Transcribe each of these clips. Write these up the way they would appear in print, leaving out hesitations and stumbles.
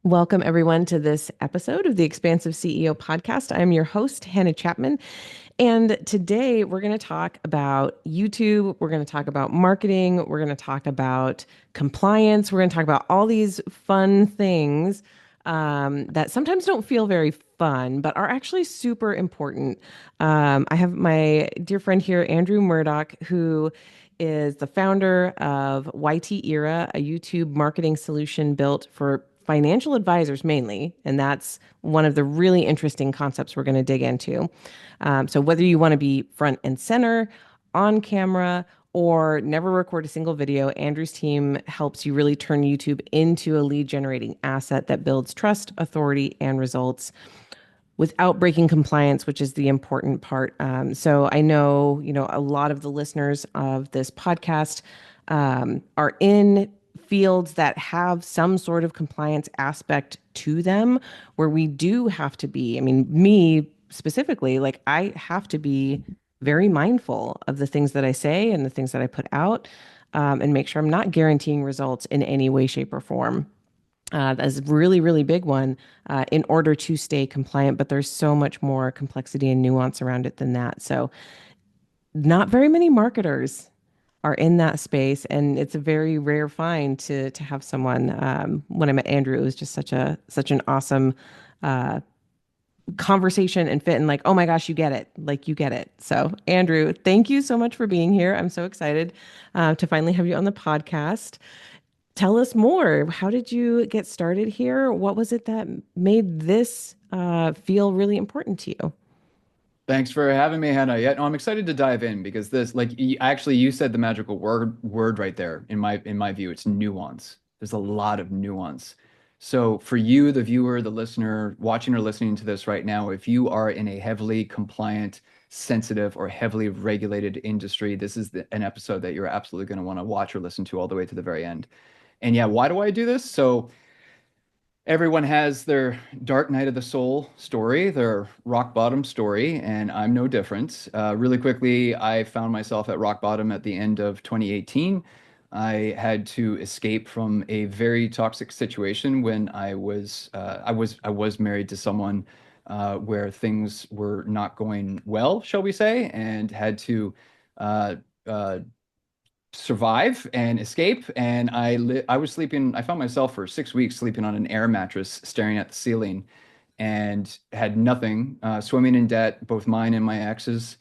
Welcome, everyone, to this episode of the Expansive CEO Podcast. I'm your host, Hannah Chapman. And today we're going to talk about YouTube. We're going to talk about marketing. We're going to talk about compliance. We're going to talk about all these fun things that sometimes don't feel very fun, but are actually super important. I have my dear friend here, Andrew Murdoch, who is the founder of YT Era, a YouTube marketing solution built for financial advisors mainly. And that's one of the really interesting concepts we're going to dig into. So, whether you want to be front and center, on camera, or never record a single video, Andrew's team helps you really turn YouTube into a lead generating asset that builds trust, authority, and results without breaking compliance, which is the important part. So I know, a lot of the listeners of this podcast are in fields that have some sort of compliance aspect to them where we do have to be, I mean, me specifically, like I have to be very mindful of the things that I say and the things that I put out, and make sure I'm not guaranteeing results in any way, shape, or form. That's a really, really big one in order to stay compliant. But there's so much more complexity and nuance around it than that. So, not very many marketers are in that space, and it's a very rare find to have someone. When I met Andrew, it was just such an awesome uh, conversation and fit, and like, oh my gosh, you get it, like you get it. So, Andrew, thank you so much for being here. I'm so excited to finally have you on the podcast. Tell us more. How did you get started here? What was it that made this feel really important to you? Thanks for having me, Hannah. Yeah, no, I'm excited to dive in because this, like, you said the magical word right there. In my view, it's nuance. There's a lot of nuance. So for you, the viewer, the listener, watching or listening to this right now, if you are in a heavily compliant, sensitive, or heavily regulated industry, this is an episode that you're absolutely going to want to watch or listen to all the way to the very end. And yeah, why do I do this? So everyone has their dark night of the soul story, their rock bottom story, and I'm no different. Really quickly, I found myself at rock bottom at the end of 2018. I had to escape from a very toxic situation when I was married to someone where things were not going well, shall we say, and had to uh, uh, survive and escape. And I was sleeping. I found myself for 6 weeks sleeping on an air mattress, staring at the ceiling, and had nothing. Swimming in debt, both mine and my ex's,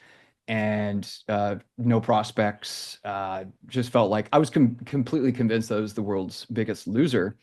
and no prospects. Just felt like I was completely convinced that I was the world's biggest loser.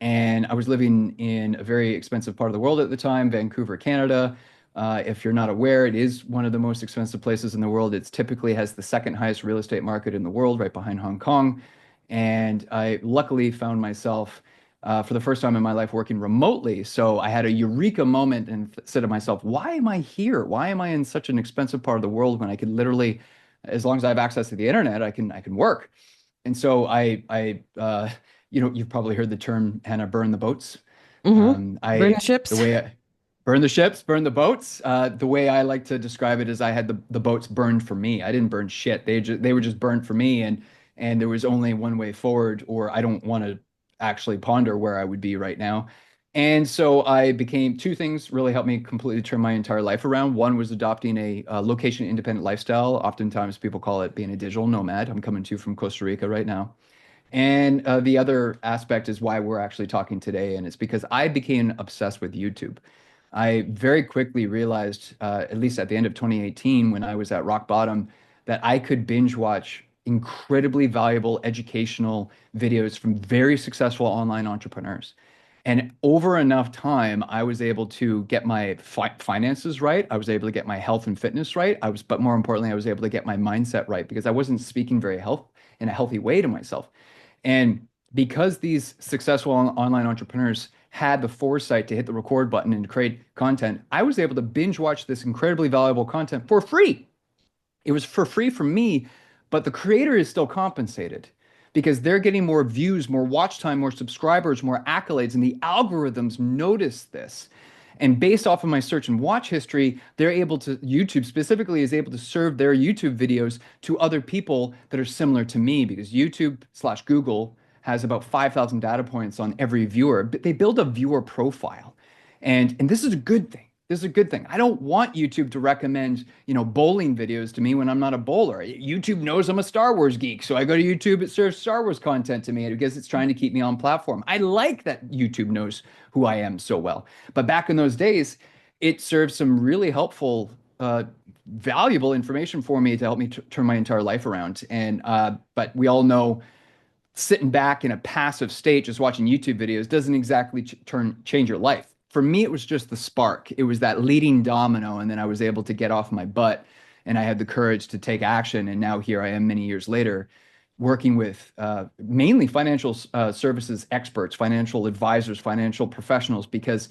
And I was living in a very expensive part of the world at the time, Vancouver, Canada. If you're not aware, it is one of the most expensive places in the world. It typically has the second highest real estate market in the world, right behind Hong Kong. And I luckily found myself, for the first time in my life, working remotely. So I had a eureka moment and said to myself, why am I here? Why am I in such an expensive part of the world when I could literally, as long as I have access to the internet, I can work. And so you've probably heard the term, Hannah, burn the boats. Mm-hmm. Burn I the the ships. way I burn the ships, burn the boats. The way I like to describe it is I had the boats burned for me. I didn't burn shit. They were just burned for me, and there was only one way forward, or I don't want to actually ponder where I would be right now. And so I became two things really helped me completely turn my entire life around. One was adopting a location independent lifestyle. Oftentimes people call it being a digital nomad. I'm coming to you from Costa Rica right now. And the other aspect is why we're actually talking today, and it's because I became obsessed with YouTube. I very quickly realized, at least at the end of 2018, when I was at rock bottom, that I could binge watch incredibly valuable educational videos from very successful online entrepreneurs. And over enough time, I was able to get my finances right. I was able to get my health and fitness right. But more importantly, I was able to get my mindset right because I wasn't speaking very health in a healthy way to myself. And because these successful online entrepreneurs had the foresight to hit the record button and create content, I was able to binge watch this incredibly valuable content for free. It was for free from me, but the creator is still compensated because they're getting more views, more watch time, more subscribers, more accolades, and the algorithms notice this. And based off of my search and watch history, YouTube specifically is able to serve their YouTube videos to other people that are similar to me because YouTube/Google has about 5,000 data points on every viewer, but they build a viewer profile. And this is a good thing. This is a good thing. I don't want YouTube to recommend, bowling videos to me when I'm not a bowler. YouTube knows I'm a Star Wars geek, so I go to YouTube, it serves Star Wars content to me because it's trying to keep me on platform. I like that YouTube knows who I am so well. But back in those days, it served some really helpful, valuable information for me to help me turn my entire life around. But we all know sitting back in a passive state, just watching YouTube videos doesn't exactly change your life. For me, it was just the spark. It was that leading domino, and then I was able to get off my butt, and I had the courage to take action. And now here I am, many years later, working with mainly financial services experts, financial advisors, financial professionals, because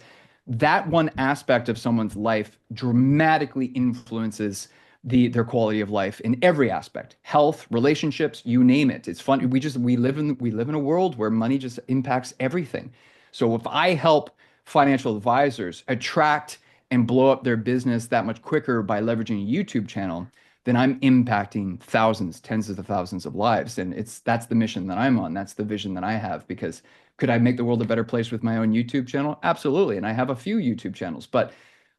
that one aspect of someone's life dramatically influences their quality of life in every aspect, health, relationships, you name it. It's fun. We live in a world where money just impacts everything. So if I help financial advisors attract and blow up their business that much quicker by leveraging a YouTube channel, then I'm impacting thousands, tens of thousands of lives. And that's the mission that I'm on. That's the vision that I have. Because could I make the world a better place with my own YouTube channel? Absolutely. And I have a few YouTube channels, but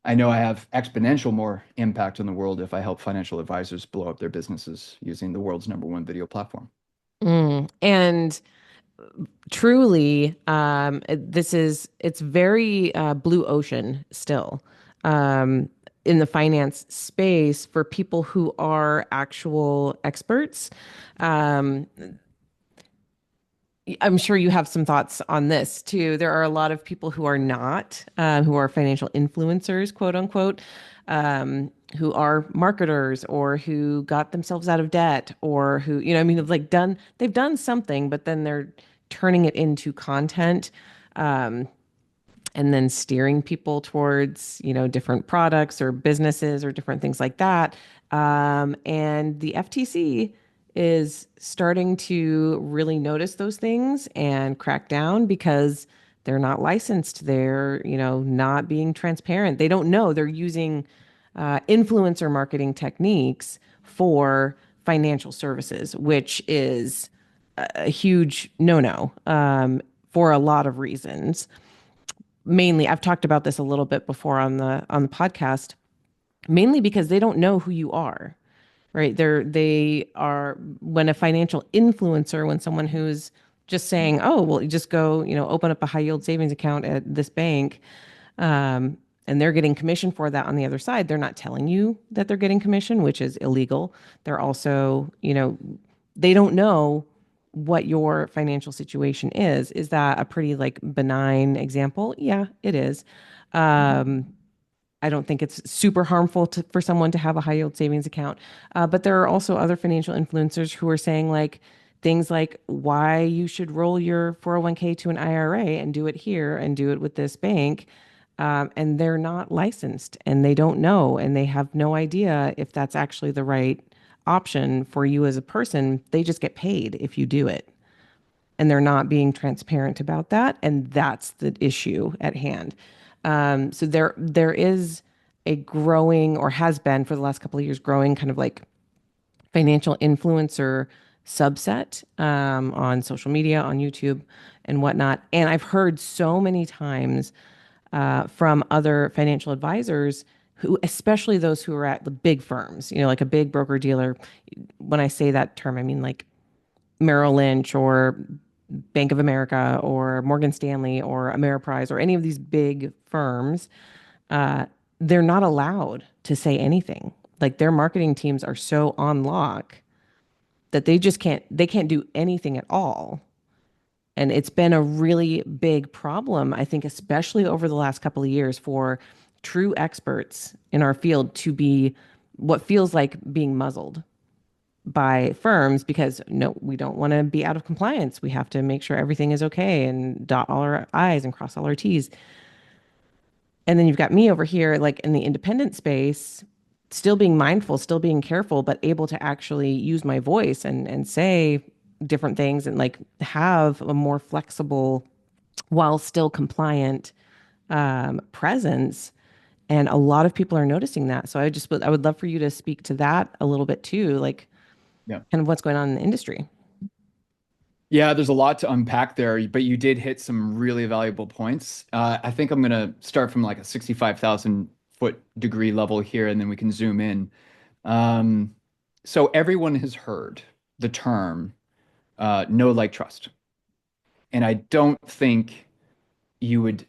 I know I have exponential more impact on the world if I help financial advisors blow up their businesses using the world's #1 video platform. And truly, it's very blue ocean still, in the finance space for people who are actual experts. Um, I'm sure you have some thoughts on this too. There are a lot of people who are not, who are financial influencers, quote unquote, who are marketers or who got themselves out of debt or who, I mean, they've done something, but then they're turning it into content, and then steering people towards, different products or businesses or different things like that. And the FTC is starting to really notice those things and crack down because they're not licensed. They're, not being transparent. They don't know they're using influencer marketing techniques for financial services, which is a huge no-no, for a lot of reasons. Mainly, I've talked about this a little bit before on the podcast, mainly because they don't know who you are, right? They are when a financial influencer, when someone who's just saying, "Oh, well, you just go, open up a high yield savings account at this bank," and they're getting commission for that on the other side. They're not telling you that they're getting commission, which is illegal. They're also, they don't know what your financial situation is. Is that a pretty benign example? Yeah, it is. I don't think it's super harmful for someone to have a high yield savings account. But there are also other financial influencers who are saying things like why you should roll your 401k to an IRA and do it here and do it with this bank. And they're not licensed and they don't know and they have no idea if that's actually the right option for you as a person. They just get paid if you do it. And they're not being transparent about that. And that's the issue at hand. So there is a growing, or has been for the last couple of years, growing kind of financial influencer subset, on social media, on YouTube and whatnot. And I've heard so many times from other financial advisors who, especially those who are at the big firms, like a big broker dealer. When I say that term, I mean Merrill Lynch or Bank of America or Morgan Stanley or Ameriprise or any of these big firms. They're not allowed to say anything. Their marketing teams are so on lock that they can't do anything at all. And it's been a really big problem, I think, especially over the last couple of years for true experts in our field to be what feels like being muzzled by firms because no, we don't want to be out of compliance. We have to make sure everything is okay and dot all our I's and cross all our T's. And then you've got me over here, in the independent space, still being mindful, still being careful, but able to actually use my voice and say different things and have a more flexible while still compliant presence. And a lot of people are noticing that. So I would love for you to speak to that a little bit too, Yeah. kind of what's going on in the industry. Yeah, there's a lot to unpack there, but you did hit some really valuable points. I think I'm going to start from like a 65,000 foot degree level here, and then we can zoom in. Um, so everyone has heard the term know, like, trust. And I don't think you would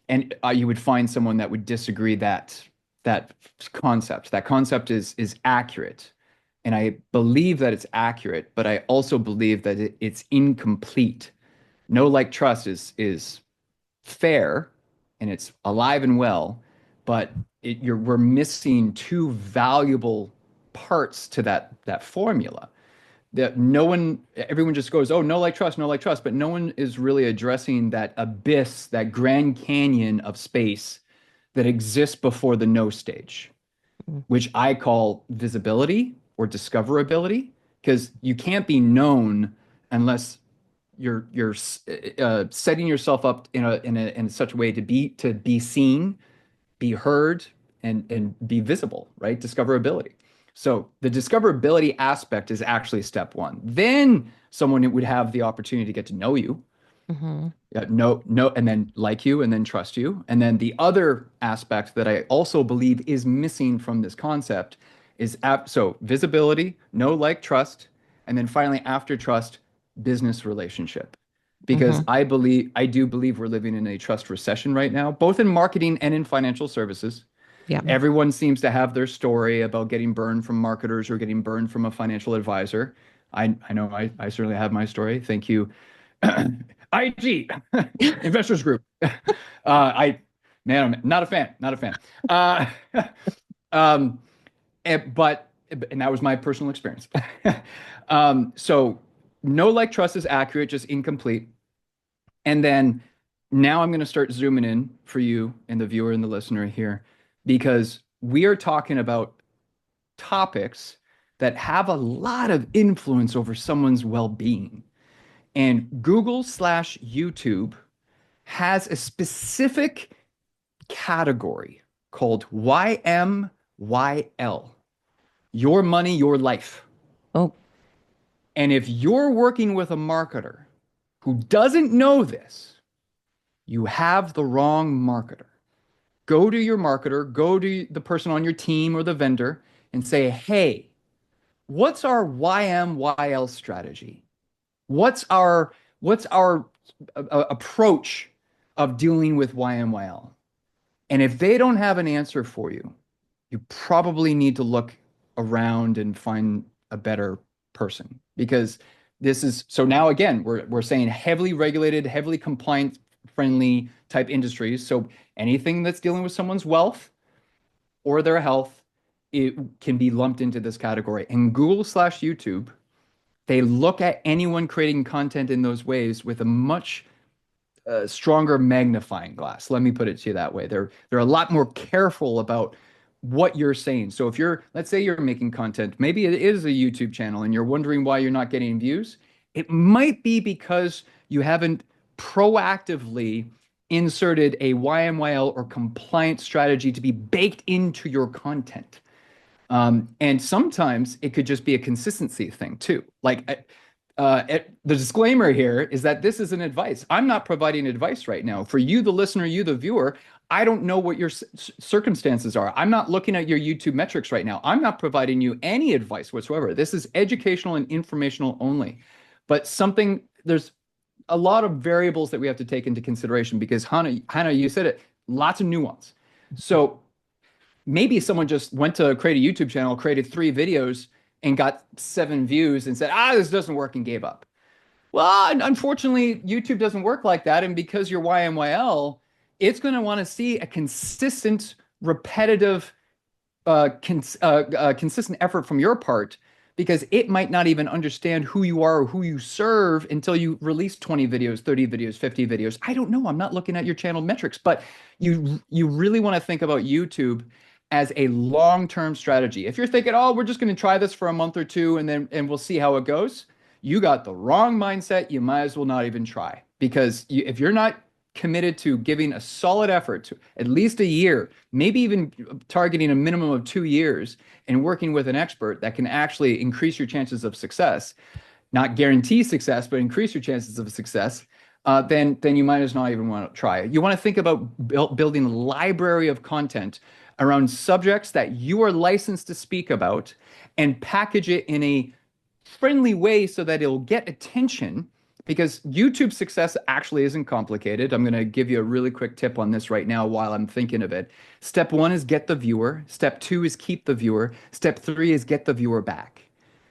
find someone that would disagree that concept. That concept is accurate. And I believe that it's accurate, but I also believe that it's incomplete. Know, like, trust is fair and it's alive and well, but we're missing two valuable parts to that formula. That no one, everyone just goes, oh, no, like, trust, no, like, trust, but no one is really addressing that abyss, that Grand Canyon of space that exists before the no stage, which I call visibility or discoverability, because you can't be known unless you're setting yourself up in such a way to be seen, be heard, and be visible, right? Discoverability. So the discoverability aspect is actually step one. Then someone would have the opportunity to get to know you, Mm-hmm. yeah, no, and then like you, and then trust you. And then the other aspect that I also believe is missing from this concept is so visibility, know, like, trust, and then finally after trust, business relationship. Because Mm-hmm. I do believe we're living in a trust recession right now, both in marketing and in financial services. Yeah. Everyone seems to have their story about getting burned from marketers or getting burned from a financial advisor. I know I certainly have my story. Thank you. IG Investors Group. I man, I'm not a fan, not a fan. Um, but that was my personal experience. So no, like, trust is accurate, just incomplete. And then now I'm going to start zooming in for you and the viewer and the listener here, because we are talking about topics that have a lot of influence over someone's well-being. And Google/YouTube has a specific category called YMYL, your money, your life. Oh. And if you're working with a marketer who doesn't know this, you have the wrong marketer. Go to your marketer, go to the person on your team or the vendor and say, hey, what's our YMYL strategy? What's our approach of dealing with YMYL? And if they don't have an answer for you, you probably need to look around and find a better person, because this is so now again we're saying heavily regulated, heavily compliance friendly type industries. So anything that's dealing with someone's wealth or their health, it can be lumped into this category. And Google/YouTube, they look at anyone creating content in those ways with a much stronger magnifying glass. Let me put it to you that way. They're a lot more careful about what you're saying. So if let's say you're making content, maybe it is a YouTube channel and you're wondering why you're not getting views, it might be because you haven't proactively inserted a YMYL or compliance strategy to be baked into your content. And sometimes it could just be a consistency thing too. Like the disclaimer here is that this is an advice. I'm not providing advice right now. For you, the listener, you, the viewer, I don't know what your circumstances are. I'm not looking at your YouTube metrics right now. I'm not providing you any advice whatsoever. This is educational and informational only. But there's a lot of variables that we have to take into consideration because Hannah, you said it, lots of nuance. So maybe someone just went to create a YouTube channel, created 3 videos, and got 7 views and said, this doesn't work, and gave up. Well, unfortunately, YouTube doesn't work like that. And because you're YMYL, it's going to want to see a consistent, repetitive, consistent effort from your part, because it might not even understand who you are or who you serve until you release 20 videos, 30 videos, 50 videos. I don't know. I'm not looking at your channel metrics, but you really want to think about YouTube as a long-term strategy. If you're thinking, oh, we're just going to try this for a month or two and we'll see how it goes, you got the wrong mindset. You might as well not even try, because if you're not committed to giving a solid effort to at least a year, maybe even targeting a minimum of 2 years and working with an expert that can actually increase your chances of success, not guarantee success, but increase your chances of success, then you might as not even want to try it. You want to think about building a library of content around subjects that you are licensed to speak about and package it in a friendly way so that it'll get attention because YouTube success actually isn't complicated. I'm going to give you a really quick tip on this right now while I'm thinking of it. Step one is get the viewer. Step two is keep the viewer. Step three is get the viewer back.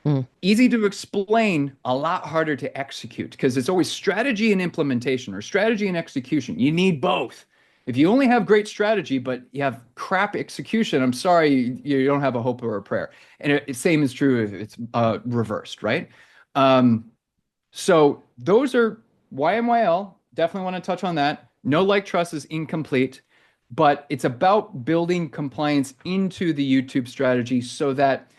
Mm. Easy to explain, a lot harder to execute because it's always strategy and implementation or strategy and execution. You need both. If you only have great strategy, but you have crap execution, I'm sorry, you don't have a hope or a prayer. And same is true if it's reversed, right? Um, so those are YMYL. Definitely want to touch on that. No like trust is incomplete, but it's about building compliance into the YouTube strategy so that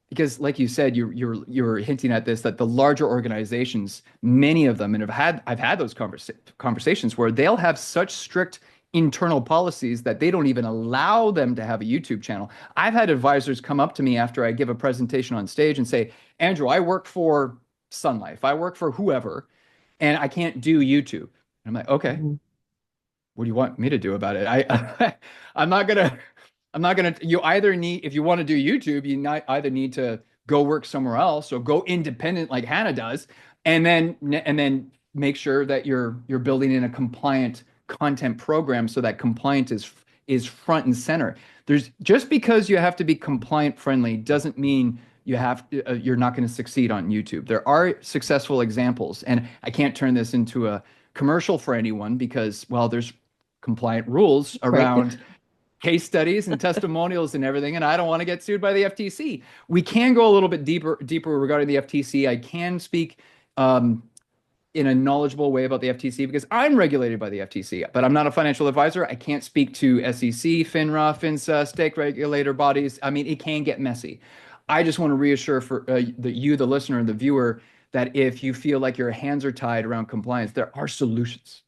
because like you said, you're hinting at this that the larger organizations, many of them, and I've had those conversations where they'll have such strict internal policies that they don't even allow them to have a YouTube channel. I've had advisors come up to me after I give a presentation on stage and say, Andrew, I work for Sun Life, I work for whoever, and I can't do YouTube. And I'm like, okay, Mhm. what do you want me to do about it? I'm not gonna, you either need, if you want to do YouTube, you not either need to go work somewhere else or go independent like Hannah does, and then make sure that you're building in a compliant content program so that compliant is front and center. There's just because you have to be compliant friendly doesn't mean you're not going to succeed on YouTube. There are successful examples, and I can't turn this into a commercial for anyone because, well, there's compliant rules Right. around case studies and testimonials and everything, and I don't want to get sued by the FTC. We can go a little bit deeper regarding the FTC. I can speak in a knowledgeable way about the FTC because I'm regulated by the FTC, but I'm not a financial advisor. I can't speak to SEC, FINRA, FINSA, state regulator bodies. I mean, it can get messy. I just want to reassure for the listener, and the viewer, that if you feel like your hands are tied around compliance, there are solutions.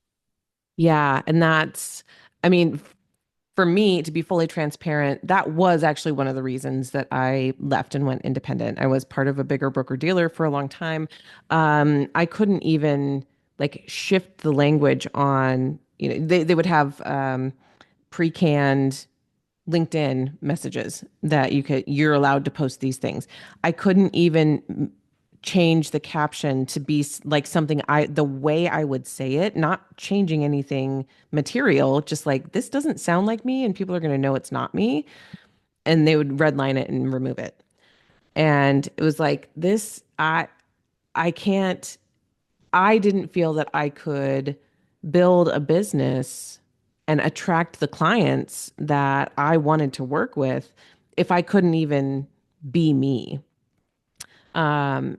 Yeah. And I mean, for me, to be fully transparent, that was actually one of the reasons that I left and went independent. I was part of a bigger broker dealer for a long time. I couldn't even like shift the language on, they would have pre-canned LinkedIn messages that you're allowed to post these things. I couldn't even change the caption to be like something the way I would say it, not changing anything material, just like this doesn't sound like me and people are going to know it's not me, and they would redline it and remove it. And it was like this I can't I didn't feel that I could build a business and attract the clients that I wanted to work with if I couldn't even be me. And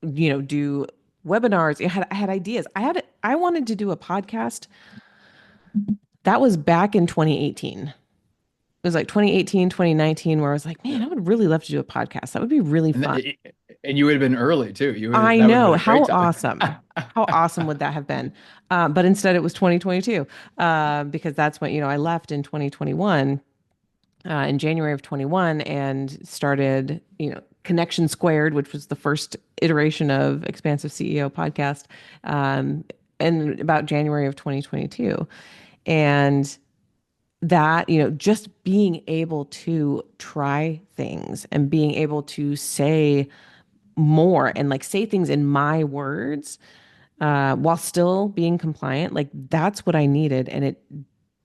do webinars. I had ideas. I wanted to do a podcast. That was back in 2018. It was like 2018, 2019, where I was like, man, I would really love to do a podcast. That would be really And, fun. and you would have been early too. I That would have know. been a great How time. awesome. How awesome would that have been? But instead it was 2022, because that's when, I left in 2021, in January of 21, and started, Connection Squared, which was the first iteration of Expansive CEO Podcast, in about January of 2022. And that, just being able to try things and being able to say more and like say things in my words, while still being compliant, like that's what I needed. And it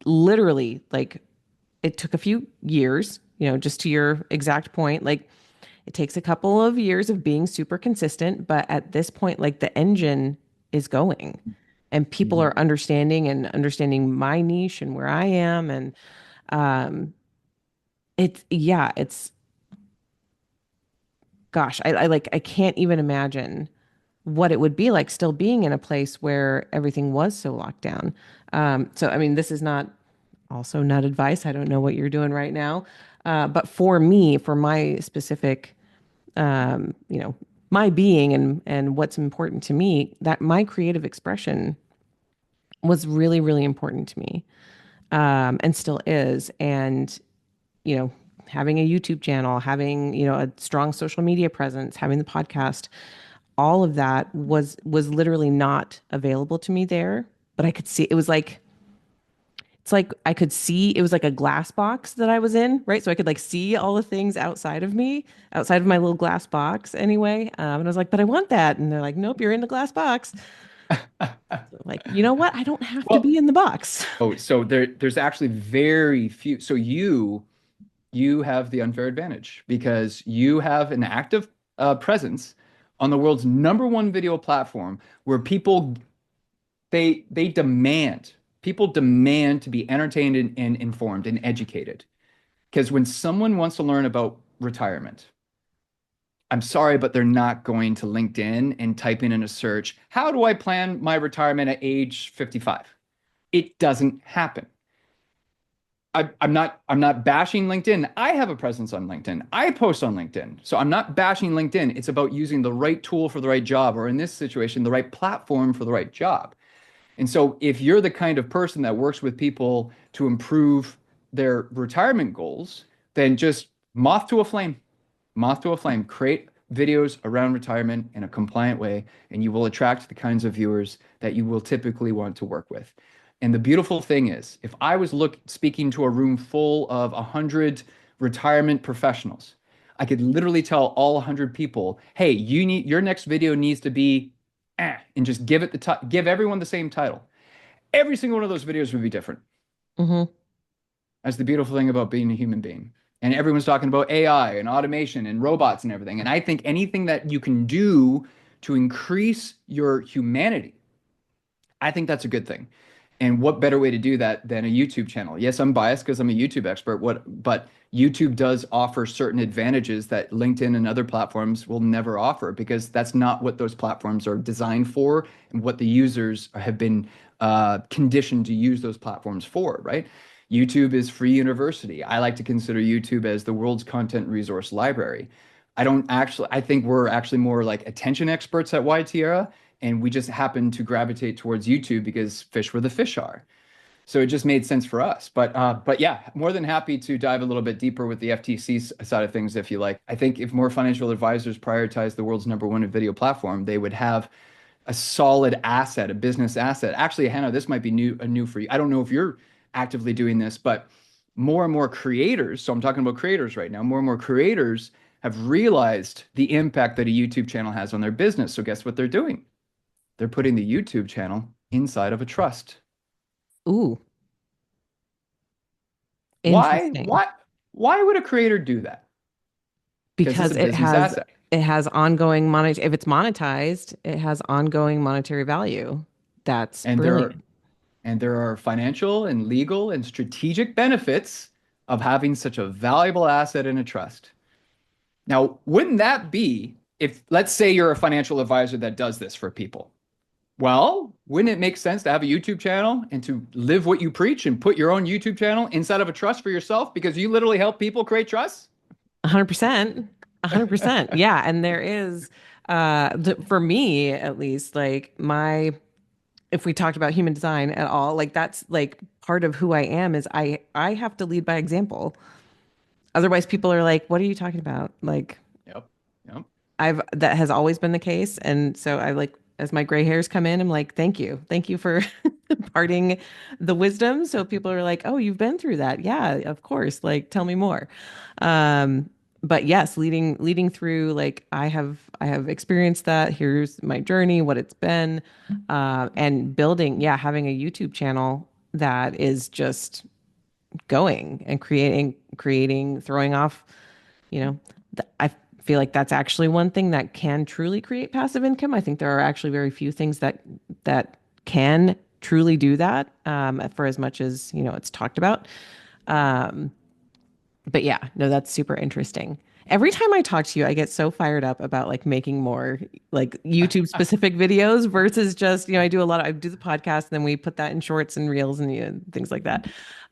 literally, like, it took a few years, just to your exact point. Like, it takes a couple of years of being super consistent, but at this point, like, the engine is going and people Mhm. are understanding my niche and where I am. And yeah, it's, gosh, I can't even imagine what it would be like still being in a place where everything was so locked down. So, I mean, this is also not advice. I don't know what you're doing right now. But for me, for my specific, um, you know, my being and what's important to me, that my creative expression was really, really important to me, and still is. And, you know, having a YouTube channel, having, a strong social media presence, having the podcast, all of that was literally not available to me there. But I could see it was like it's like I could see it was like a glass box that I was in, right? So I could like see all the things outside of me, outside of my little glass box anyway. And I was like, but I want that. And they're like, nope, you're in the glass box. So like, you know what? I don't have to be Well, in the box. so there's actually very few. So you have the unfair advantage because you have an active presence on the world's number one video platform where they demand people demand to be entertained and informed and educated. Because when someone wants to learn about retirement, I'm sorry, but they're not going to LinkedIn and type in a search, how do I plan my retirement at age 55? It doesn't happen. I'm not bashing LinkedIn. I have a presence on LinkedIn. I post on LinkedIn. So I'm not bashing LinkedIn. It's about using the right tool for the right job, or in this situation, the right platform for the right job. And so if you're the kind of person that works with people to improve their retirement goals, then just moth to a flame, create videos around retirement in a compliant way, and you will attract the kinds of viewers that you will typically want to work with. And the beautiful thing is, if I was speaking to a room full of 100 retirement professionals, I could literally tell all 100 people, hey, your next video needs to be and just give everyone the same title. Every single one of those videos would be different. Hmm. That's the beautiful thing about being a human being. And everyone's talking about AI and automation and robots and everything. And I think anything that you can do to increase your humanity, I think that's a good thing. And what better way to do that than a YouTube channel? Yes, I'm biased because I'm a YouTube expert. But YouTube does offer certain advantages that LinkedIn and other platforms will never offer because that's not what those platforms are designed for and what the users have been conditioned to use those platforms for, right? YouTube is free university. I like to consider YouTube as the world's content resource library. I think we're actually more like attention experts at YTera, and we just happen to gravitate towards YouTube because fish where the fish are. So it just made sense for us. But yeah, more than happy to dive a little bit deeper with the FTC side of things if you like. I think if more financial advisors prioritize the world's number one video platform, they would have a solid asset, a business asset. Actually, Hannah, this might be new for you. I don't know if you're actively doing this, but more and more creators, so I'm talking about creators right now, more and more creators have realized the impact that a YouTube channel has on their business. So guess what they're doing? They're putting the YouTube channel inside of a trust. Ooh, Why? interesting. Why would a creator do that? Because it's Because a business asset. it has ongoing money. If it's monetized, it has ongoing monetary value. That's And there brilliant. are and there are financial and legal and strategic benefits of having such a valuable asset in a trust. Now, wouldn't that be if, let's say, you're a financial advisor that does this for people? Well, wouldn't it make sense to have a YouTube channel and to live what you preach and put your own YouTube channel inside of a trust for yourself because you literally help people create trust? 100%. 100%. Yeah. And there is, for me at least, like if we talked about human design at all, like that's like part of who I am is I have to lead by example. Otherwise people are like, what are you talking about? Like Yep. Yep. that has always been the case. And so I like, as my gray hairs come in, I'm like, thank you. Thank you for imparting the wisdom. So people are like, oh, you've been through that. Yeah, of course. Like, tell me more. Um, but yes, leading through, like I have experienced that. Here's my journey, what it's been, and building, yeah, having a YouTube channel that is just going and creating, throwing off, you know, I feel like that's actually one thing that can truly create passive income. I think there are actually very few things that can truly do that, for as much as, it's talked about. Um, but yeah, no, that's super interesting. Every time I talk to you, I get so fired up about like making more like YouTube specific videos versus just, I do the podcast and then we put that in shorts and reels and things like that.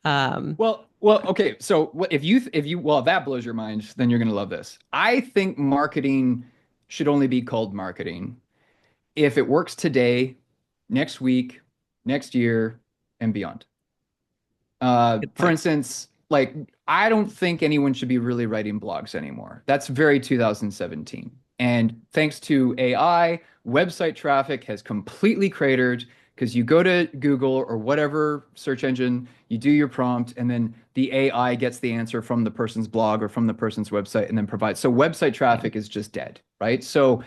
Um, Okay. So if that blows your mind, then you're going to love this. I think marketing should only be called marketing if it works today, next week, next year, and beyond. good For point. instance, like I don't think anyone should be really writing blogs anymore. That's very 2017. And thanks to AI, website traffic has completely cratered because you go to Google or whatever search engine, you do your prompt, and then the AI gets the answer from the person's blog or from the person's website and then provides. So website Yeah. traffic is just dead, right? So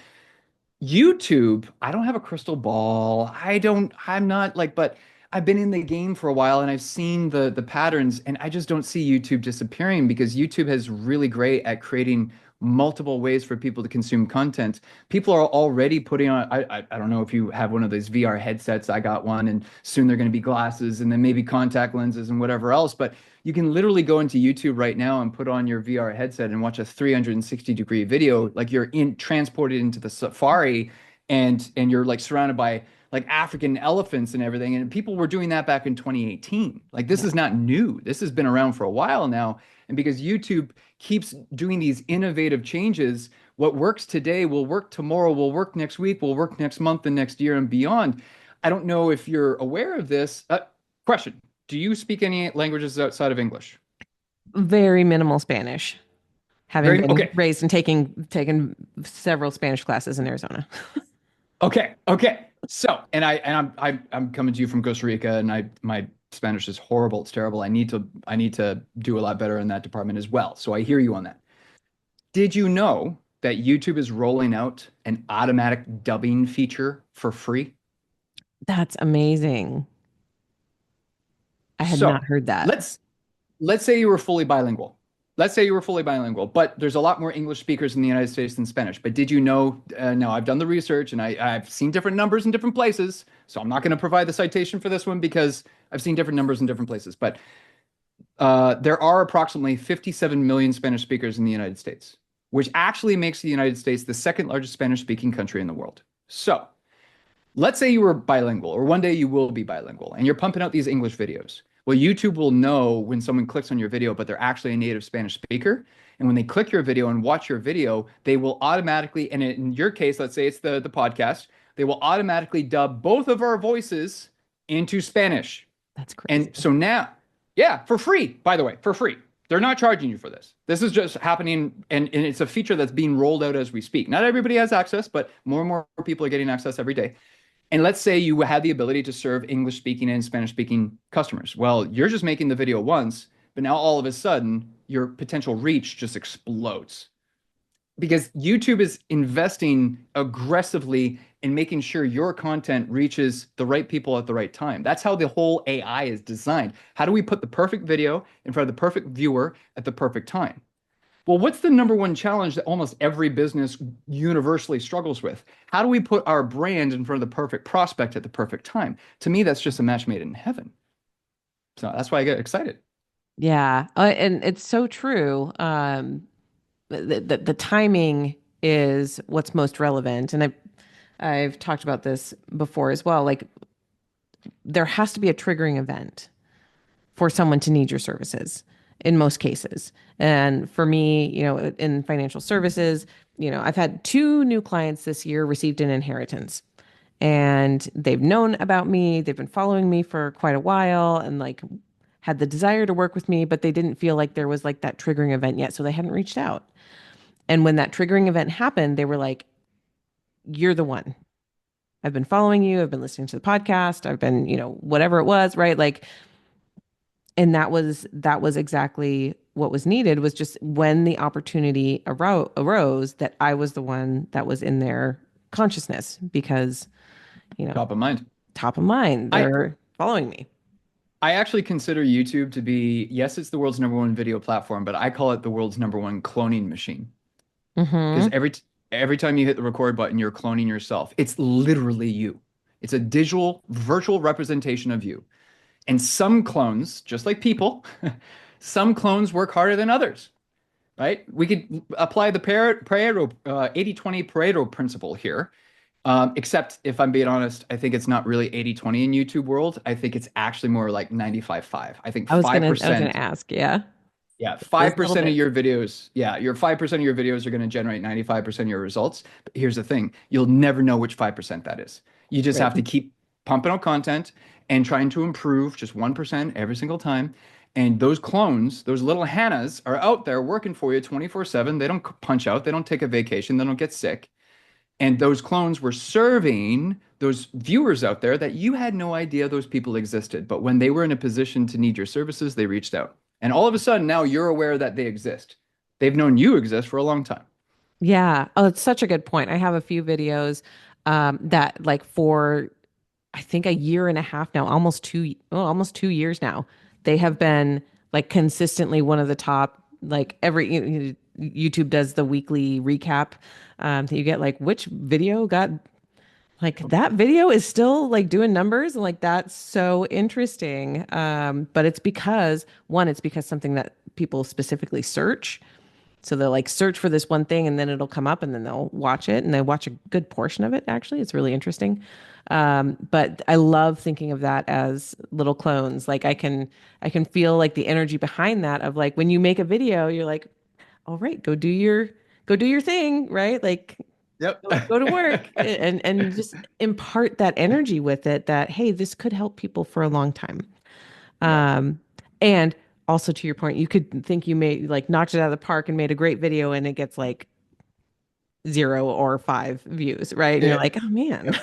YouTube, I don't have a crystal ball. I'm not like, but I've been in the game for a while and I've seen the patterns and I just don't see YouTube disappearing because YouTube is really great at creating multiple ways for people to consume content. People are already putting on, I don't know if you have one of those VR headsets. I got one and soon they're going to be glasses and then maybe contact lenses and whatever else. But you can literally go into YouTube right now and put on your VR headset and watch a 360-degree video, like you're in transported into the safari and you're like surrounded by like African elephants and everything. And people were doing that back in 2018. Like this Yeah. is not new. This has been around for a while now. And because YouTube keeps doing these innovative changes, what works today will work tomorrow, will work next week, will work next month and next year and beyond. I don't know if you're aware of this. Question. Do you speak any languages outside of English? Very minimal Spanish, having Very been okay. raised and taken several Spanish classes in Arizona. Okay. So, and I'm coming to you from Costa Rica, and my Spanish is horrible. It's terrible. I need to do a lot better in that department as well. So I hear you on that. Did you know that YouTube is rolling out an automatic dubbing feature for free? That's amazing. I had So not heard that. let's let's say you were fully bilingual. Let's say you were fully bilingual, but there's a lot more English speakers in the United States than Spanish. But did you know? No, I've done the research and I've seen different numbers in different places. So I'm not going to provide the citation for this one because I've seen different numbers in different places. But there are approximately 57 million Spanish speakers in the United States, which actually makes the United States the second largest Spanish speaking country in the world. So let's say you were bilingual, or one day you will be bilingual, and you're pumping out these English videos. Well, YouTube will know when someone clicks on your video, but they're actually a native Spanish speaker. And when they click your video and watch your video, they will automatically, and in your case, let's say it's the podcast, they will automatically dub both of our voices into Spanish. That's And crazy. so now, yeah, for free, by the way, for free. They're not charging you for this. This is just happening, and it's a feature that's being rolled out as we speak. Not everybody has access, but more and more people are getting access every day. And let's say you had the ability to serve English speaking and Spanish speaking customers. Well, you're just making the video once, but now all of a sudden your potential reach just explodes because YouTube is investing aggressively in making sure your content reaches the right people at the right time. That's how the whole AI is designed. How do we put the perfect video in front of the perfect viewer at the perfect time? Well, what's the number one challenge that almost every business universally struggles with? How do we put our brand in front of the perfect prospect at the perfect time? To me, that's just a match made in heaven. So that's why I get excited. Yeah, and it's so true. The timing is what's most relevant, and I've talked about this before as well. Like there has to be a triggering event for someone to need your services in most cases. And for me, in financial services, I've had two new clients this year received an inheritance. And they've known about me, they've been following me for quite a while and like had the desire to work with me, but they didn't feel like there was like that triggering event yet, so they hadn't reached out. And when that triggering event happened, they were like, "You're the one. I've been following you, I've been listening to the podcast, I've been, whatever it was, right? Like and that was exactly what was needed was just when the opportunity arose that I was the one that was in their consciousness because, you know, Top of mind. top of mind, I they're following me. I actually consider YouTube to be, yes, it's the world's number one video platform, but I call it the world's number one cloning machine. Because Mm-hmm. every time you hit the record button, you're cloning yourself. It's literally you. It's a digital, virtual representation of you. And some clones, just like people, some clones work harder than others, right? We could apply the Pareto, 80-20 Pareto principle here. Except if I'm being honest, I think it's not really 80-20 in YouTube world. I think it's actually more like 95-5. I think I was gonna 5%, ask, yeah. yeah, Those little 5% of bits. your videos, yeah, your 5% of your videos are going to generate 95% of your results. But here's the thing, you'll never know which 5% that is. You just Right. have to keep pumping out content and trying to improve just 1% every single time. And those clones, those little Hannahs, are out there working for you 24/7. They don't punch out, they don't take a vacation, they don't get sick. And those clones were serving those viewers out there that you had no idea those people existed. But when they were in a position to need your services, they reached out. And all of a sudden, now you're aware that they exist. They've known you exist for a long time. Yeah. Oh, it's such a good point. I have a few videos that like for I think a year and a half now, almost 2 years now, they have been like consistently one of the top, like YouTube does the weekly recap. You get like which video got like that video is still like doing numbers and like that's so interesting. But it's because one, it's because something that people specifically search. So they'll like search for this one thing and then it'll come up and then they'll watch it and they watch a good portion of it. Actually, it's really interesting. But I love thinking of that as little clones. Like I can feel like the energy behind that of like when you make a video, you're like, all right, go do your thing, right? Like Yep. go to work and just impart that energy with it that, hey, this could help people for a long time. Yep. And also to your point, you could think you made like knocked it out of the park and made a great video and it gets like 0 or 5 views, right? And you're It, like, oh man.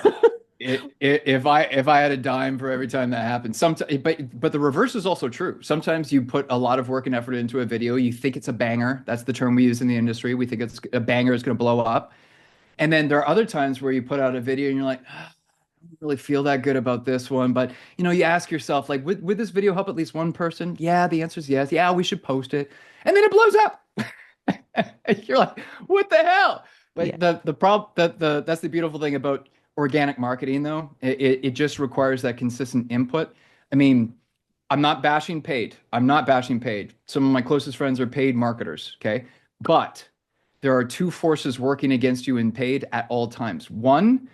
if I had a dime for every time that happens, but the reverse is also true. Sometimes you put a lot of work and effort into a video, you think it's a banger. That's the term we use in the industry. We think it's a banger is going to blow up. And then there are other times where you put out a video and you're like, "Ah, I don't really feel that good about this one." But you ask yourself, like, would this video help at least one person? Yeah, the answer is yes. Yeah, we should post it. And then it blows up. And you're like, what the hell? Yeah. But the problem that's the beautiful thing about organic marketing though. It just requires that consistent input. I mean, I'm not bashing paid. I'm not bashing paid. Some of my closest friends are paid marketers, okay? But there are two forces working against you in paid at all times. One,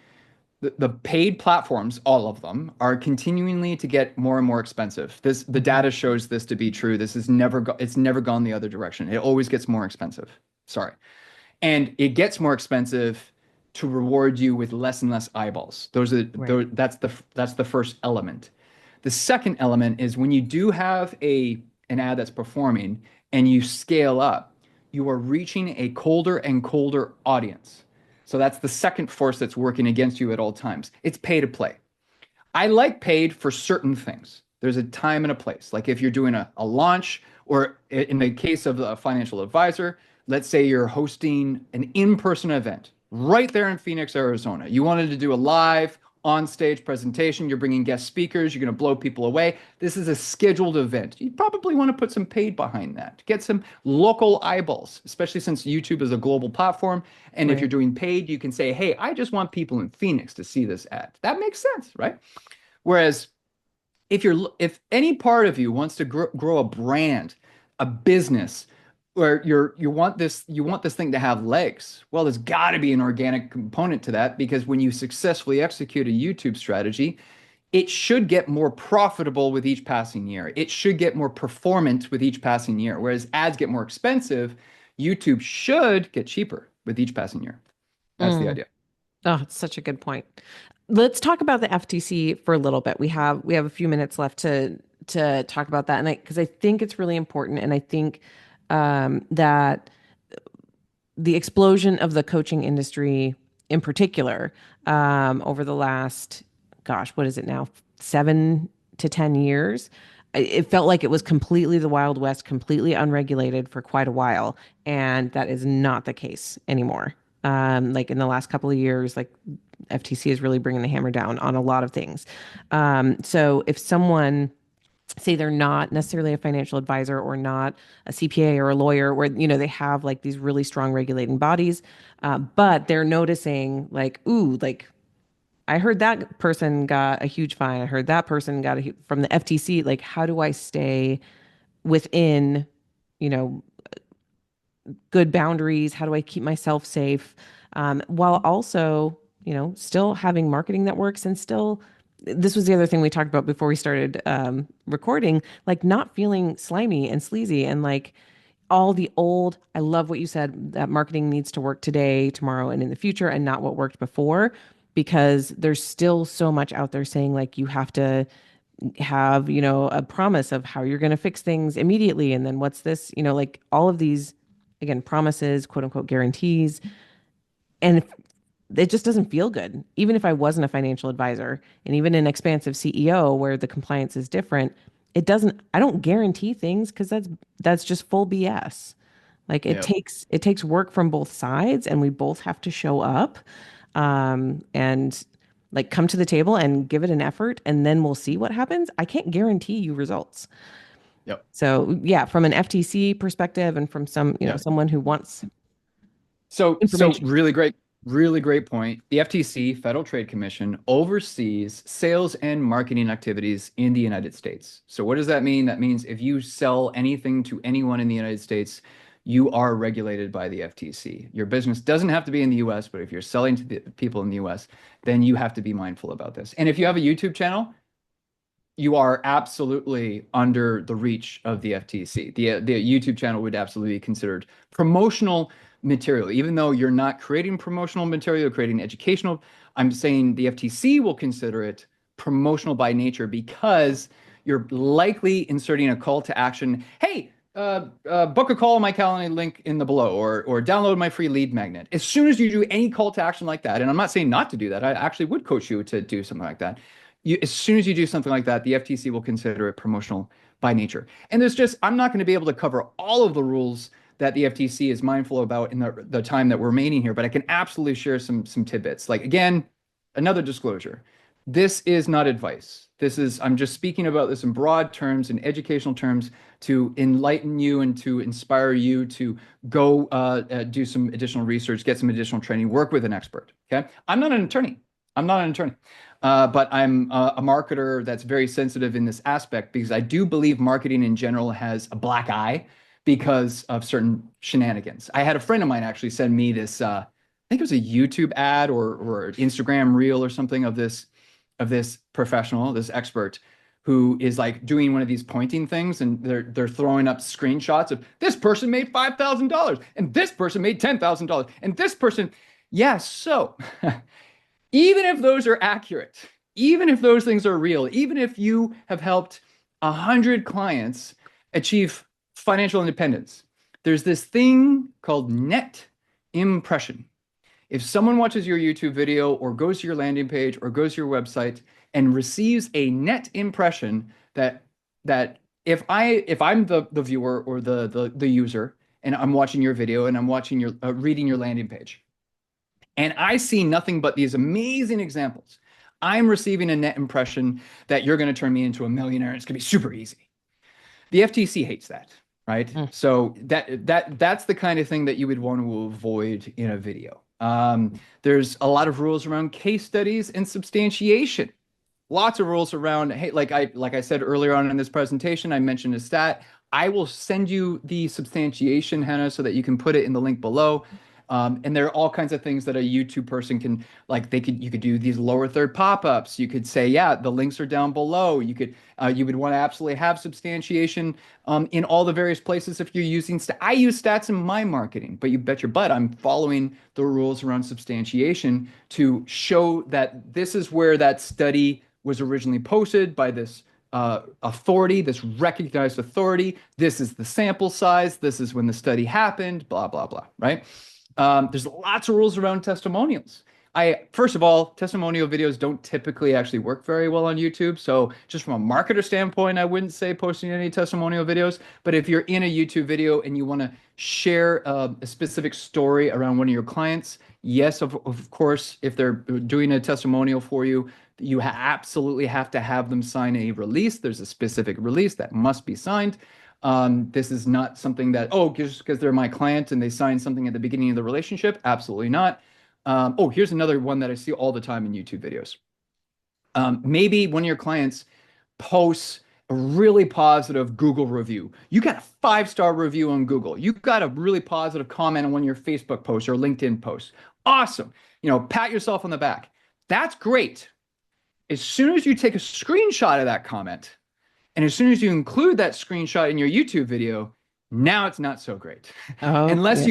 the paid platforms, all of them, are continually to get more and more expensive. The Mhm. data shows this to be true. It's never gone the other direction. It always gets more expensive. Sorry. And it gets more expensive to reward you with less and less eyeballs. Right. That's the first element. The second element is when you do have an ad that's performing and you scale up, you are reaching a colder and colder audience. So that's the second force that's working against you at all times. It's pay to play. I like paid for certain things. There's a time and a place. Like if you're doing a launch, or in the case of a financial advisor, let's say you're hosting an in-person event right there in Phoenix, Arizona. You wanted to do a live on-stage presentation. You're bringing guest speakers. You're going to blow people away. This is a scheduled event. You probably want to put some paid behind that. Get some local eyeballs, especially since YouTube is a global platform. And if you're Right. doing paid, you can say, hey, I just want people in Phoenix to see this ad. That makes sense, right? Whereas if any part of you wants to grow a brand, a business, where you want this thing to have legs, well, there's got to be an organic component to that because when you successfully execute a YouTube strategy, it should get more profitable with each passing year. It should get more performant with each passing year. Whereas ads get more expensive, YouTube should get cheaper with each passing year. That's the Mm. idea. Oh, it's such a good point. Let's talk about the FTC for a little bit. We have a few minutes left to talk about that, and because I think it's really important, and I think that the explosion of the coaching industry in particular over the last, gosh, what is it now, 7 to 10 years? It felt like it was completely the Wild West, completely unregulated for quite a while, and that is not the case anymore. Like in the last couple of years, like FTC is really bringing the hammer down on a lot of things. So if someone say they're not necessarily a financial advisor or not a CPA or a lawyer where they have like these really strong regulating bodies, but they're noticing like, ooh, like I heard that person got a huge fine, I heard that person got from the FTC, like how do I stay within you know good boundaries? How do I keep myself safe while also, still having marketing that works and still, this was the other thing we talked about before we started recording, like not feeling slimy and sleazy and like all the old, I love what you said, that marketing needs to work today, tomorrow, and in the future, and not what worked before, because there's still so much out there saying like you have to have, a promise of how you're going to fix things immediately. And then what's this, like all of these, again, promises, quote unquote, guarantees. And it just doesn't feel good. Even if I wasn't a financial advisor and even an expansive CEO where the compliance is different, I don't guarantee things because that's just full BS. Like Yeah. it takes work from both sides and we both have to show up and like come to the table and give it an effort and then we'll see what happens. I can't guarantee you results. Yep. So yeah, from an FTC perspective and from Yep. someone who wants So information. really great point. The FTC, Federal Trade Commission, oversees sales and marketing activities in the United States. So what does that mean? That means if you sell anything to anyone in the United States, you are regulated by the FTC. Your business doesn't have to be in the US, but if you're selling to the people in the US, then you have to be mindful about this. And if you have a YouTube channel, you are absolutely under the reach of the FTC. The YouTube channel would absolutely be considered promotional material, even though you're not creating promotional material, you're creating educational. I'm saying the FTC will consider it promotional by nature because you're likely inserting a call to action. Hey, book a call on my calendar link in the below, or download my free lead magnet. As soon as you do any call to action like that, and I'm not saying not to do that, I actually would coach you to do something like that. As soon as you do something like that, the FTC will consider it promotional by nature. And I'm not going to be able to cover all of the rules that the FTC is mindful about in the time that we're remaining here, but I can absolutely share some tidbits. Like, again, another disclosure. This is not advice. I'm just speaking about this in broad terms, in educational terms, to enlighten you and to inspire you to go do some additional research, get some additional training, work with an expert. Okay. I'm not an attorney. But I'm a marketer that's very sensitive in this aspect because I do believe marketing in general has a black eye because of certain shenanigans. I had a friend of mine actually send me this, I think it was a YouTube ad or Instagram reel or something of this professional, this expert, who is like doing one of these pointing things, and they're throwing up screenshots of this person made $5,000 and this person made $10,000 and this person. Yeah, so even if those are accurate, even if those things are real, even if you have helped 100 clients achieve financial independence, there's this thing called net impression. If someone watches your YouTube video or goes to your landing page or goes to your website and receives a net impression, that if I'm the viewer or the user and I'm watching your video and I'm watching your reading your landing page, and I see nothing but these amazing examples, I'm receiving a net impression that you're going to turn me into a millionaire and it's going to be super easy. The FTC hates that, right? Mm. So that's the kind of thing that you would want to avoid in a video. There's a lot of rules around case studies and substantiation. Lots of rules around, hey, like I said earlier on in this presentation, I mentioned a stat. I will send you the substantiation, Hannah, so that you can put it in the link below. And there are all kinds of things that a YouTube person can, like you could do these lower third pop-ups. You could say, yeah, the links are down below. You would want to absolutely have substantiation in all the various places if you're using I use stats in my marketing, but you bet your butt I'm following the rules around substantiation to show that this is where that study was originally posted by this authority, this recognized authority. This is the sample size. This is when the study happened, blah, blah, blah, right? There's lots of rules around testimonials. First of all, testimonial videos don't typically actually work very well on YouTube. So just from a marketer standpoint, I wouldn't say posting any testimonial videos. But if you're in a YouTube video and you want to share a specific story around one of your clients, yes, of course, if they're doing a testimonial for you, you absolutely have to have them sign a release. There's a specific release that must be signed. This is not something that, just because they're my client and they sign something at the beginning of the relationship. Absolutely not. Here's another one that I see all the time in YouTube videos. Maybe one of your clients posts a really positive Google review. You got a 5-star review on Google. You got a really positive comment on one of your Facebook posts or LinkedIn posts. Awesome. Pat yourself on the back. That's great. As soon as you take a screenshot of that comment, and as soon as you include that screenshot in your YouTube video, now it's not so great. Oh, Unless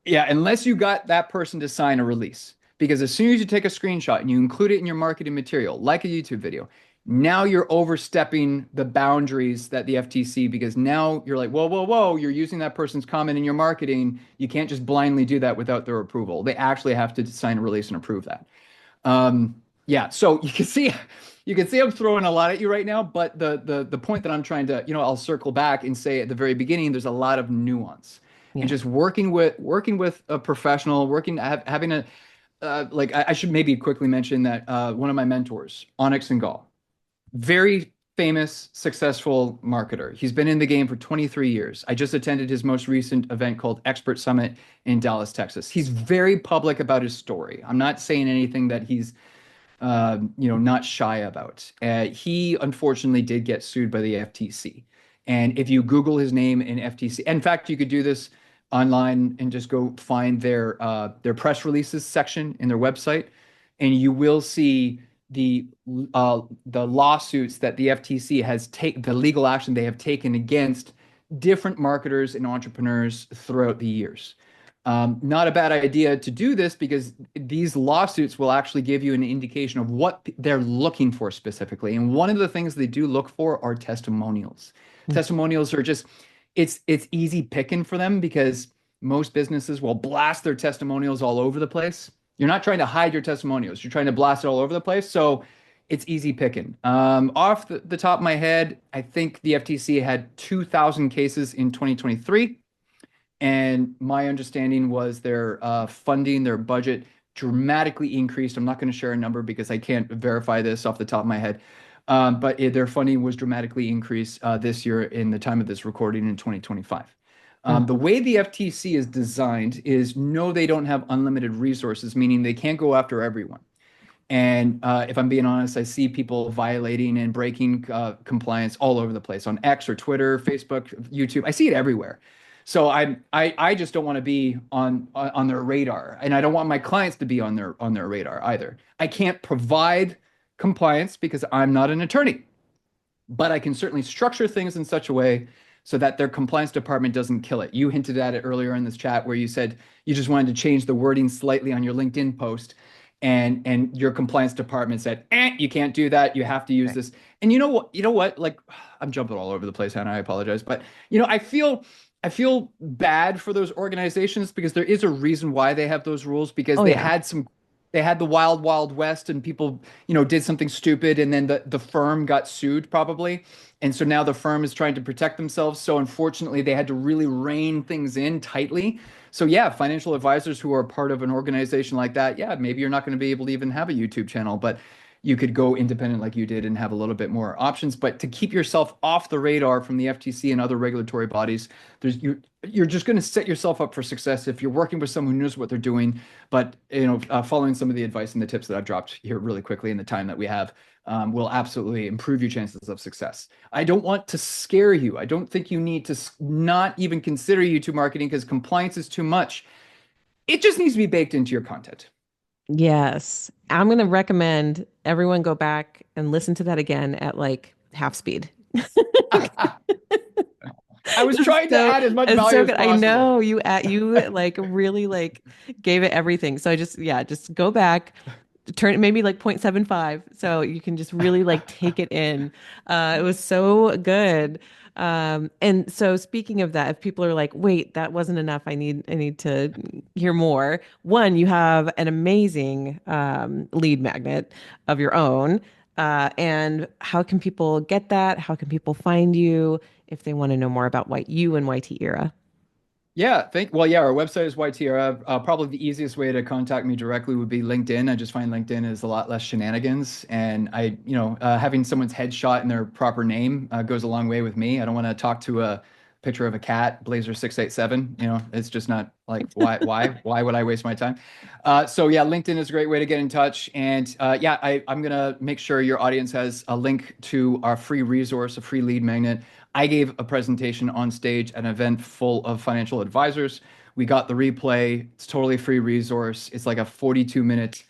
yeah. unless you got that person to sign a release. Because as soon as you take a screenshot and you include it in your marketing material, like a YouTube video, Now you're overstepping the boundaries that the FTC, because now you're like, whoa, whoa, whoa, you're using that person's comment in your marketing. You can't just blindly do that without their approval. They actually have to sign a release and approve that. Yeah, so you can see I'm throwing a lot at you right now, but the point that I'm trying to, I'll circle back and say at the very beginning, there's a lot of nuance. And Yeah. just working with a professional, having a like I should maybe quickly mention that one of my mentors, Onyx and Gall, very famous, successful marketer. He's been in the game for 23 years. I just attended his most recent event called Expert Summit in Dallas, Texas. He's very public about his story. I'm not saying anything that he's not shy about. He unfortunately did get sued by the FTC. And if you Google his name in FTC, in fact, you could do this online and just go find their press releases section in their website, and you will see the the lawsuits that the FTC has taken, the legal action they have taken against different marketers and entrepreneurs throughout the years. Not a bad idea to do this because these lawsuits will actually give you an indication of what they're looking for specifically. And one of the things they do look for are testimonials. Mm. Testimonials are just, it's easy picking for them because most businesses will blast their testimonials all over the place. You're not trying to hide your testimonials. You're trying to blast it all over the place. So it's easy picking. Off the top of my head, I think the FTC had 2,000 cases in 2023. And my understanding was their funding, their budget dramatically increased. I'm not going to share a number because I can't verify this off the top of my head. But their funding was dramatically increased this year in the time of this recording in 2025. Mm. The way the FTC is designed is no, they don't have unlimited resources, meaning they can't go after everyone. And if I'm being honest, I see people violating and breaking compliance all over the place on X or Twitter, Facebook, YouTube. I see it everywhere. So I just don't want to be on their radar, and I don't want my clients to be on their radar either. I can't provide compliance because I'm not an attorney, but I can certainly structure things in such a way so that their compliance department doesn't kill it. You hinted at it earlier in this chat where you said you just wanted to change the wording slightly on your LinkedIn post, and your compliance department said, you can't do that. You have to use Right. this. And you know what? You know what? Like, I'm jumping all over the place, Hannah. I apologize, but I feel bad for those organizations because there is a reason why they have those rules, because Oh yeah. they had the wild, wild west, and people, did something stupid, and then the firm got sued probably. And so now the firm is trying to protect themselves. So unfortunately, they had to really rein things in tightly. So yeah, financial advisors who are part of an organization like that, yeah, maybe you're not going to be able to even have a YouTube channel, but you could go independent like you did and have a little bit more options. But to keep yourself off the radar from the FTC and other regulatory bodies, you're just going to set yourself up for success if you're working with someone who knows what they're doing. But following some of the advice and the tips that I've dropped here really quickly in the time that we have will absolutely improve your chances of success. I don't want to scare you. I don't think you need to not even consider YouTube marketing because compliance is too much. It just needs to be baked into your content. Yes. I'm going to recommend everyone go back and listen to that again at like half speed. I was It's trying to add as much it's value so as good. I possible. know you like really like gave it everything. So just go back, turn it maybe like 0.75 so you can just really like take it in. It was so good. And so speaking of that, if people are like, wait, that wasn't enough, I need to hear more. One, you have an amazing lead magnet of your own. And how can people get that? How can people find you if they want to know more about you and YT Era? Well, yeah, our website is YTR. Probably the easiest way to contact me directly would be LinkedIn. I just find LinkedIn is a lot less shenanigans, and having someone's headshot and their proper name goes a long way with me. I don't want to talk to a picture of a cat, Blazer 687. It's just not like why would I waste my time? So yeah, LinkedIn is a great way to get in touch, and yeah, I'm gonna make sure your audience has a link to our free resource, a free lead magnet. I gave a presentation on stage at an event full of financial advisors. We got the replay. It's totally free resource. It's like a 42-minute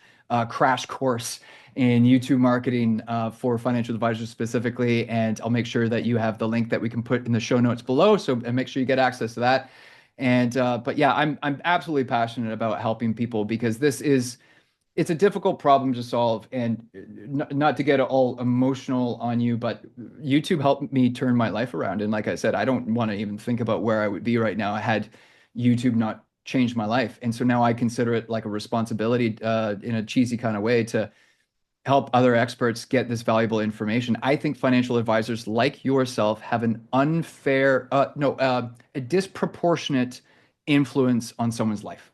crash course in YouTube marketing for financial advisors specifically. And I'll make sure that you have the link that we can put in the show notes below. So and make sure you get access to that. And but yeah, I'm absolutely passionate about helping people because this is it's a difficult problem to solve, and not to get all emotional on you, but YouTube helped me turn my life around. And like I said, I don't want to even think about where I would be right now had YouTube not changed my life. And so now I consider it like a responsibility, in a cheesy kind of way, to help other experts get this valuable information. I think financial advisors like yourself have an unfair, no, a disproportionate influence on someone's life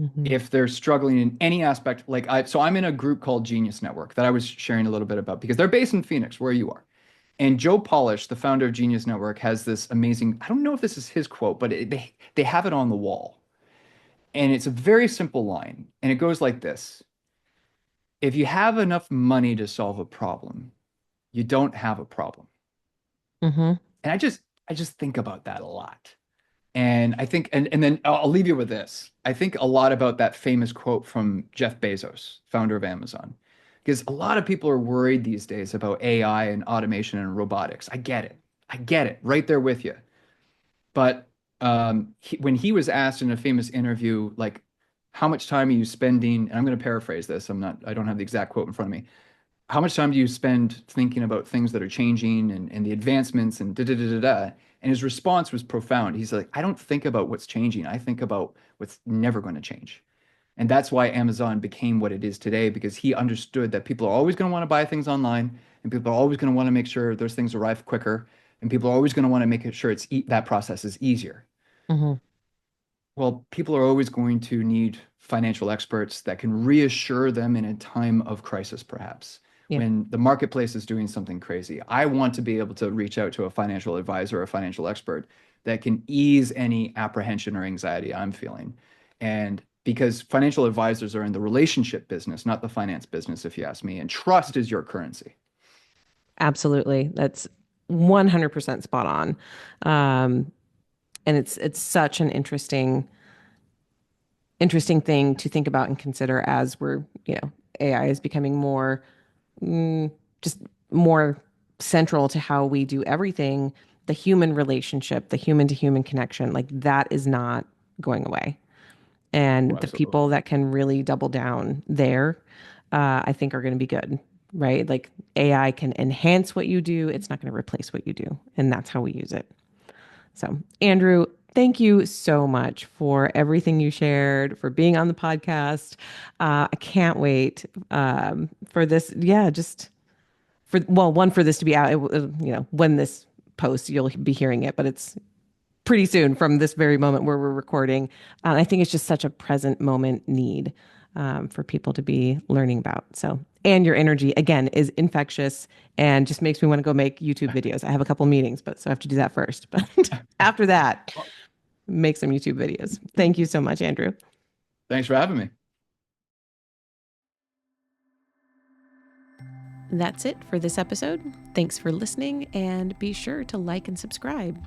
Mm-hmm. if they're struggling in any aspect. So I'm in a group called Genius Network that I was sharing a little bit about because they're based in Phoenix, where you are. And Joe Polish, the founder of Genius Network, has this amazing, I don't know if this is his quote, but they have it on the wall. And it's a very simple line. And it goes like this: if you have enough money to solve a problem, you don't have a problem. Mm-hmm. And I just think about that a lot. And I think, and then I'll leave you with this. I think a lot about that famous quote from Jeff Bezos, founder of Amazon, because a lot of people are worried these days about AI and automation and robotics. I get it. I get it. Right there with you. But when he was asked in a famous interview, like, how much time are you spending? And I'm going to paraphrase this. I don't have the exact quote in front of me. How much time do you spend thinking about things that are changing and the advancements and da da da da da? And his response was profound. He's like, I don't think about what's changing. I think about what's never going to change. And that's why Amazon became what it is today, because he understood that people are always going to want to buy things online, and people are always going to want to make sure those things arrive quicker, and people are always going to want to make sure that process is easier. Mm-hmm. Well, people are always going to need financial experts that can reassure them in a time of crisis, perhaps Yeah, when the marketplace is doing something crazy. I want to be able to reach out to a financial advisor or a financial expert that can ease any apprehension or anxiety I'm feeling. And because financial advisors are in the relationship business, not the finance business, if you ask me, and trust is your currency. absolutely. That's 100% spot on. Um, and it's such an interesting thing to think about and consider as AI is becoming more just more central to how we do everything. The human relationship, the human to human connection, like that is not going away. Oh, And the absolutely. people that can really double down there, I think are going to be good, right? Like AI can enhance what you do. It's not going to replace what you do. And that's how we use it. So, Andrew, thank you so much for everything you shared, for being on the podcast. I can't wait for this. Yeah, just one, for this to be out. When this posts, you'll be hearing it, but it's pretty soon from this very moment where we're recording. I think it's just such a present moment need for people to be learning about. So, and your energy again is infectious and just makes me want to go make YouTube videos. I have a couple meetings, so I have to do that first. But after that, Well, make some YouTube videos. Thank you so much, Andrew. thanks for having me. That's it for this episode. Thanks for listening, and be sure to like and subscribe.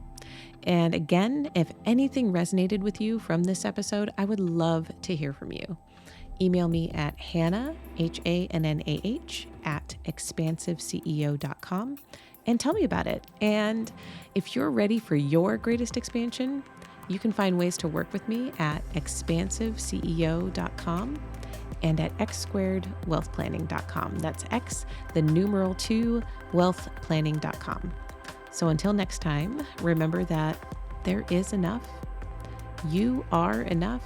And again, if anything resonated with you from this episode, I would love to hear from you. Email me at Hannah, HANNAH, at expansiveceo.com and tell me about it. And if you're ready for your greatest expansion, you can find ways to work with me at expansiveceo.com and at x2wealthplanning.com. That's X, the numeral 2, wealthplanning.com. So until next time, remember that there is enough, you are enough,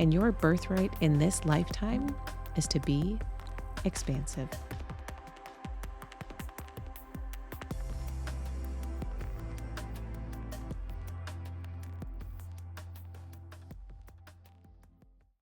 and your birthright in this lifetime is to be expansive.